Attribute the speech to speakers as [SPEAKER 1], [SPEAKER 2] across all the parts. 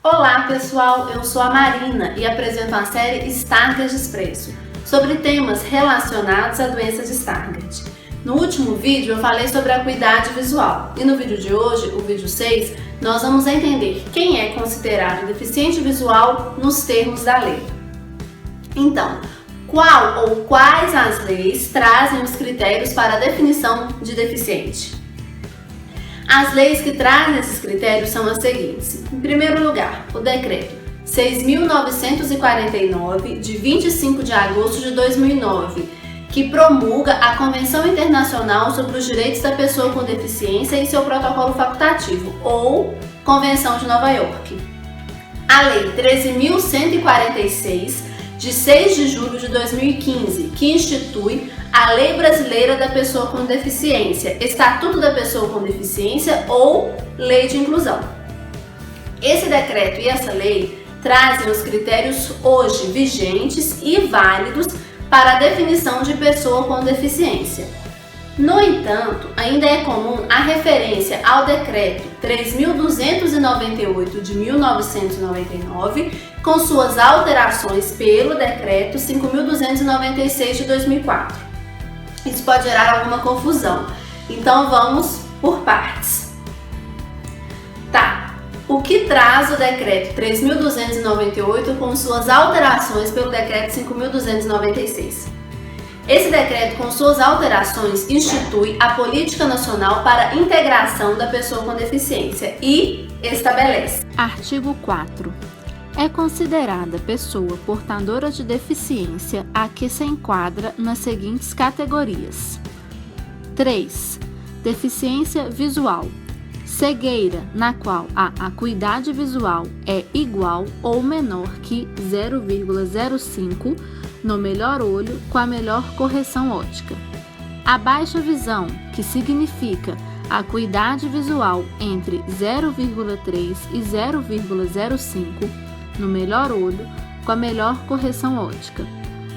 [SPEAKER 1] Olá pessoal, eu sou a Marina e apresento a série Stargardt Expresso, sobre temas relacionados à doença de Stargardt. No último vídeo eu falei sobre a acuidade visual e no vídeo de hoje, o vídeo 6, nós vamos entender quem é considerado deficiente visual nos termos da lei. Então, qual ou quais as leis trazem os critérios para a definição de deficiente? As leis que trazem esses critérios são as seguintes. Em primeiro lugar, o Decreto 6.949, de 25 de agosto de 2009, que promulga a Convenção Internacional sobre os Direitos da Pessoa com Deficiência e seu protocolo facultativo, ou Convenção de Nova York. A Lei 13.146, de 6 de julho de 2015, que institui a Lei Brasileira da Pessoa com Deficiência, Estatuto da Pessoa com Deficiência ou Lei de Inclusão. Esse decreto e essa lei trazem os critérios hoje vigentes e válidos para a definição de pessoa com deficiência. No entanto, ainda é comum a referência ao Decreto 3.298 de 1999, com suas alterações pelo Decreto 5.296 de 2004. Isso pode gerar alguma confusão, então vamos por partes. O que traz o Decreto 3.298 com suas alterações pelo Decreto 5.296? Esse decreto, com suas alterações, institui a Política Nacional para a Integração da Pessoa com Deficiência e estabelece:
[SPEAKER 2] Artigo 4. É considerada pessoa portadora de deficiência a que se enquadra nas seguintes categorias. 3. Deficiência visual. Cegueira, na qual a acuidade visual é igual ou menor que 0,05 no melhor olho com a melhor correção óptica. A baixa visão, que significa a acuidade visual entre 0,3 e 0,05 no melhor olho com a melhor correção óptica.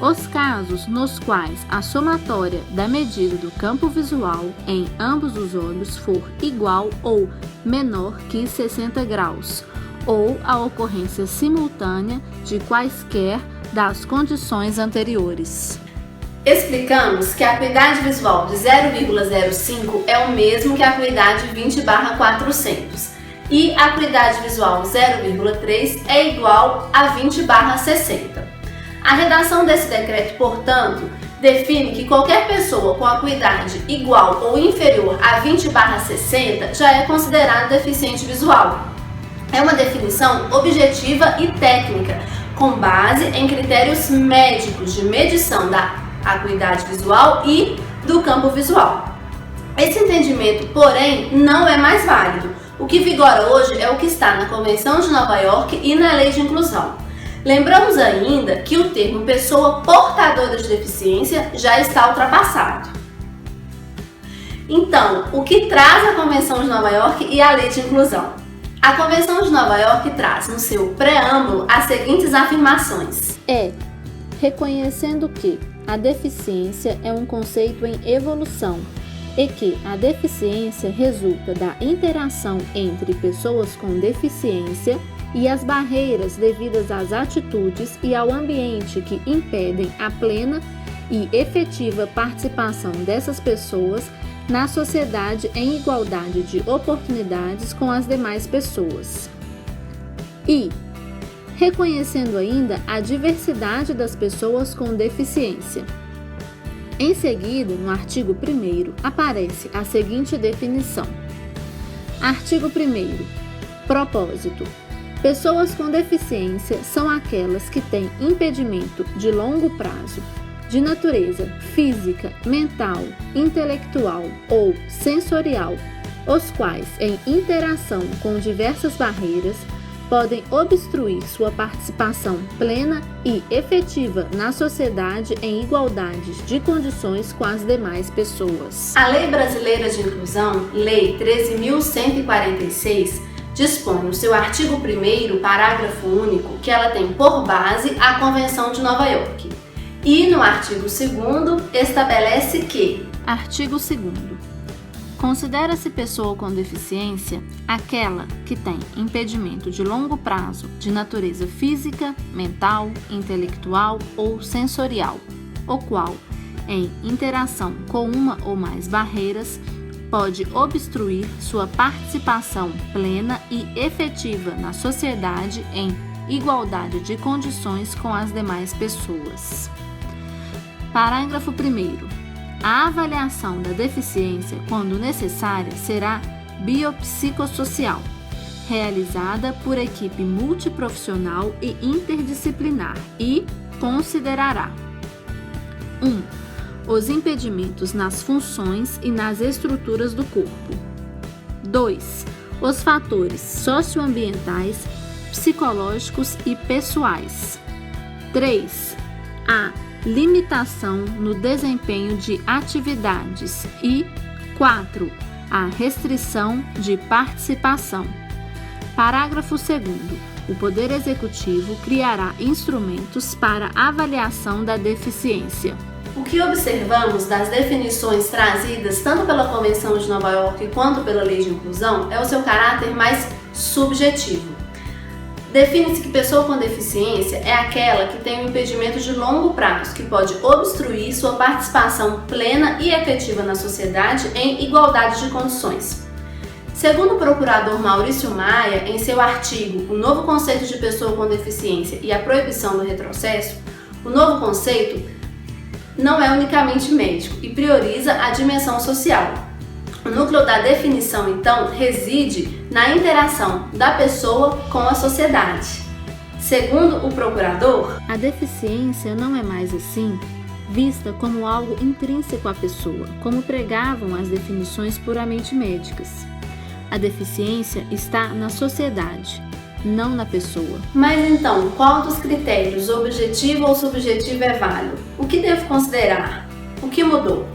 [SPEAKER 2] Os casos nos quais a somatória da medida do campo visual em ambos os olhos for igual ou menor que 60 graus, ou a ocorrência simultânea de quaisquer das condições anteriores.
[SPEAKER 1] Explicamos que a acuidade visual de 0,05 é o mesmo que a acuidade 20/400 e a acuidade visual 0,3 é igual a 20/60. A redação desse decreto, portanto, define que qualquer pessoa com acuidade igual ou inferior a 20/60 já é considerada deficiente visual. É uma definição objetiva e técnica, com base em critérios médicos de medição da acuidade visual e do campo visual. Esse entendimento, porém, não é mais válido. O que vigora hoje é o que está na Convenção de Nova York e na Lei de Inclusão. Lembramos ainda que o termo pessoa portadora de deficiência já está ultrapassado. Então, o que traz a Convenção de Nova York e a Lei de Inclusão? A Convenção de Nova York traz no seu preâmbulo as seguintes afirmações:
[SPEAKER 2] reconhecendo que a deficiência é um conceito em evolução e que a deficiência resulta da interação entre pessoas com deficiência e as barreiras devidas às atitudes e ao ambiente que impedem a plena e efetiva participação dessas pessoas na sociedade em igualdade de oportunidades com as demais pessoas. E reconhecendo ainda a diversidade das pessoas com deficiência. Em seguida, no artigo 1º, aparece a seguinte definição. Artigo 1º. Propósito. Pessoas com deficiência são aquelas que têm impedimento de longo prazo, de natureza física, mental, intelectual ou sensorial, os quais, em interação com diversas barreiras, podem obstruir sua participação plena e efetiva na sociedade em igualdade de condições com as demais pessoas.
[SPEAKER 1] A Lei Brasileira de Inclusão, Lei 13.146, dispõe no seu artigo 1º, parágrafo único, que ela tem por base a Convenção de Nova York. E no artigo 2º estabelece que:
[SPEAKER 2] Artigo 2º. Considera-se pessoa com deficiência aquela que tem impedimento de longo prazo de natureza física, mental, intelectual ou sensorial, o qual, em interação com uma ou mais barreiras, pode obstruir sua participação plena e efetiva na sociedade em igualdade de condições com as demais pessoas. Parágrafo 1º. A avaliação da deficiência, quando necessária, será biopsicossocial, realizada por equipe multiprofissional e interdisciplinar e considerará 1. Os impedimentos nas funções e nas estruturas do corpo. 2. Os fatores socioambientais, psicológicos e pessoais. 3. A limitação no desempenho de atividades e 4. A restrição de participação. Parágrafo 2º. O Poder Executivo criará instrumentos para avaliação da deficiência.
[SPEAKER 1] O que observamos das definições trazidas tanto pela Convenção de Nova York quanto pela Lei de Inclusão é o seu caráter mais subjetivo. Define-se que pessoa com deficiência é aquela que tem um impedimento de longo prazo, que pode obstruir sua participação plena e efetiva na sociedade em igualdade de condições. Segundo o procurador Maurício Maia, em seu artigo O Novo Conceito de Pessoa com Deficiência e a Proibição do Retrocesso, o novo conceito não é unicamente médico e prioriza a dimensão social. O núcleo da definição, então, reside na interação da pessoa com a sociedade. Segundo o procurador,
[SPEAKER 2] a deficiência não é mais assim vista como algo intrínseco à pessoa, como pregavam as definições puramente médicas. A deficiência está na sociedade, não na pessoa.
[SPEAKER 1] Mas então, qual dos critérios, objetivo ou subjetivo, é válido? O que devo considerar? O que mudou?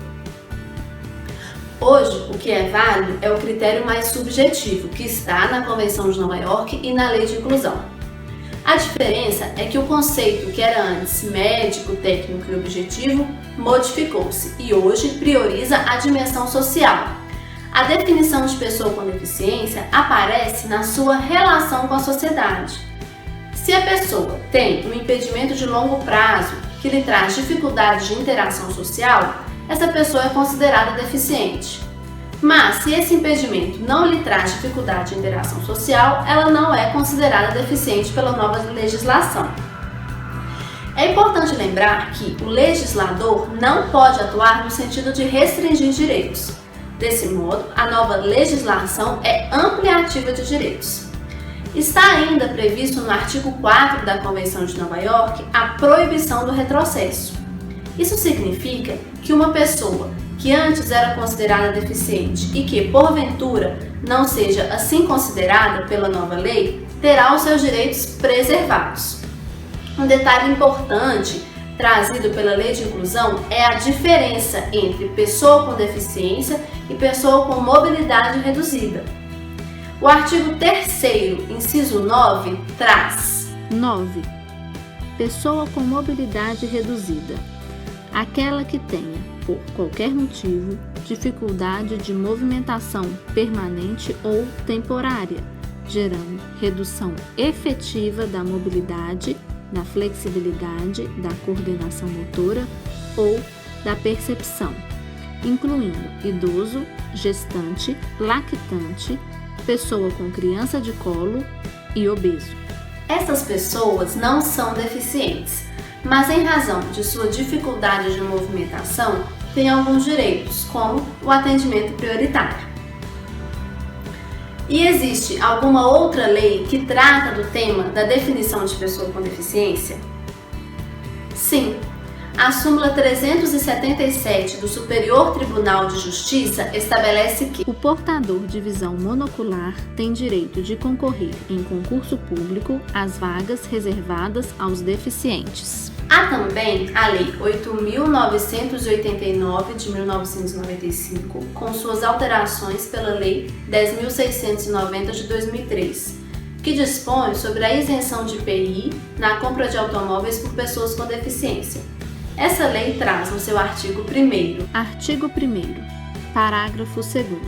[SPEAKER 1] Hoje, o que é válido é o critério mais subjetivo, que está na Convenção de Nova York e na Lei de Inclusão. A diferença é que o conceito que era antes médico, técnico e objetivo modificou-se e hoje prioriza a dimensão social. A definição de pessoa com deficiência aparece na sua relação com a sociedade. Se a pessoa tem um impedimento de longo prazo que lhe traz dificuldade de interação social, essa pessoa é considerada deficiente. Mas, se esse impedimento não lhe traz dificuldade de interação social, ela não é considerada deficiente pela nova legislação. É importante lembrar que o legislador não pode atuar no sentido de restringir direitos. Desse modo, a nova legislação é ampliativa de direitos. Está ainda previsto no artigo 4 da Convenção de Nova York a proibição do retrocesso. Isso significa que uma pessoa que antes era considerada deficiente e que, porventura, não seja assim considerada pela nova lei, terá os seus direitos preservados. Um detalhe importante trazido pela Lei de Inclusão é a diferença entre pessoa com deficiência e pessoa com mobilidade reduzida. O artigo 3º, inciso 9, traz
[SPEAKER 2] 9. Pessoa com mobilidade reduzida. Aquela que tenha, por qualquer motivo, dificuldade de movimentação permanente ou temporária, gerando redução efetiva da mobilidade, da flexibilidade, da coordenação motora ou da percepção, incluindo idoso, gestante, lactante, pessoa com criança de colo e obeso.
[SPEAKER 1] Essas pessoas não são deficientes, mas em razão de sua dificuldade de movimentação, têm alguns direitos, como o atendimento prioritário. E existe alguma outra lei que trata do tema da definição de pessoa com deficiência? Sim, a súmula 377 do Superior Tribunal de Justiça estabelece que
[SPEAKER 2] o portador de visão monocular tem direito de concorrer em concurso público às vagas reservadas aos deficientes.
[SPEAKER 1] Há também a Lei 8.989 de 1995, com suas alterações pela Lei 10.690 de 2003, que dispõe sobre a isenção de IPI na compra de automóveis por pessoas com deficiência. Essa lei traz no seu artigo 1º:
[SPEAKER 2] Artigo 1º. Parágrafo 2º.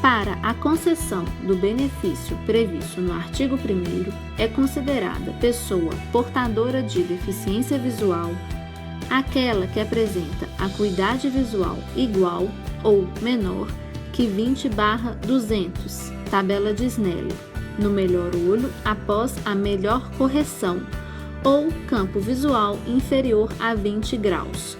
[SPEAKER 2] Para a concessão do benefício previsto no artigo 1º, é considerada pessoa portadora de deficiência visual aquela que apresenta acuidade visual igual ou menor que 20/200, tabela de Snellen, no melhor olho após a melhor correção, ou campo visual inferior a 20 graus,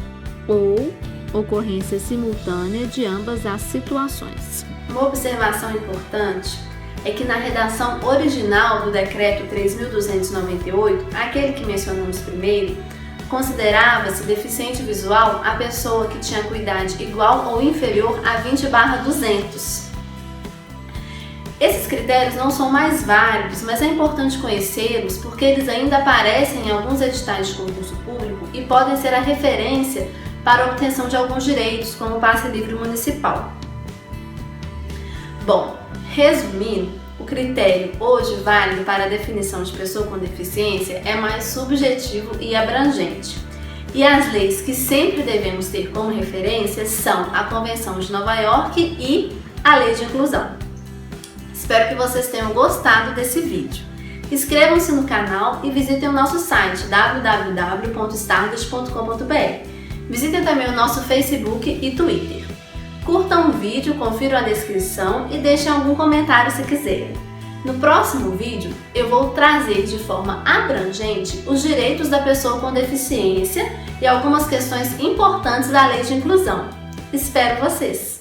[SPEAKER 2] ou ocorrência simultânea de ambas as situações.
[SPEAKER 1] Uma observação importante é que na redação original do Decreto 3.298, aquele que mencionamos primeiro, considerava-se deficiente visual a pessoa que tinha acuidade igual ou inferior a 20/200. Esses critérios não são mais válidos, mas é importante conhecê-los porque eles ainda aparecem em alguns editais de concurso público e podem ser a referência para a obtenção de alguns direitos, como o passe livre municipal. Bom, resumindo, o critério hoje válido para a definição de pessoa com deficiência é mais subjetivo e abrangente. E as leis que sempre devemos ter como referência são a Convenção de Nova York e a Lei de Inclusão. Espero que vocês tenham gostado desse vídeo. Inscrevam-se no canal e visitem o nosso site www.stardust.com.br. Visitem também o nosso Facebook e Twitter. Curtam o vídeo, confiram a descrição e deixem algum comentário se quiserem. No próximo vídeo, eu vou trazer de forma abrangente os direitos da pessoa com deficiência e algumas questões importantes da Lei de Inclusão. Espero vocês!